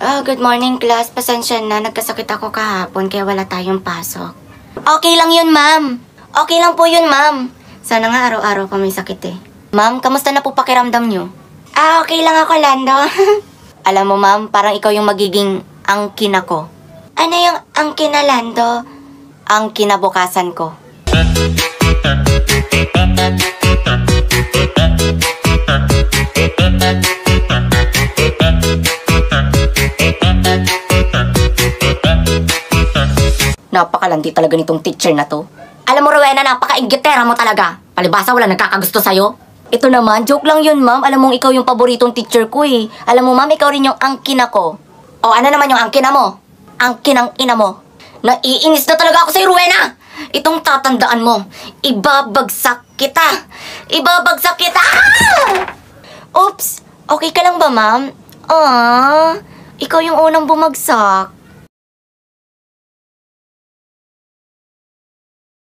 Good morning, class. Pasensya na, nagkasakit ako kahapon kaya wala tayong pasok. Okay lang yun, ma'am. Okay lang po yun, ma'am. Sana nga araw-araw pa may sakit eh. Ma'am, kamusta na po pakiramdam nyo? Okay lang ako, Lando. Alam mo, ma'am, parang ikaw yung magiging angkin ako. Ano yung angkin na, Lando? Ang kinabukasan ko. Napakalandi talaga nitong teacher na to. Alam mo, Rowena, napaka-inggitera mo talaga. Palibasa wala nagkakagusto sa'yo. Ito naman, joke lang yun, ma'am. Alam mong ikaw yung paboritong teacher ko eh. Alam mo, ma'am, ikaw rin yung angkin ako. O ano naman yung angkin na mo? Angkin ang ina mo. Naiinis na talaga ako sa'yo, Rowena! Itong tatandaan mo, ibabagsak kita! Ibabagsak kita! Oops! Okay ka lang ba, ma'am? Ikaw yung unang bumagsak.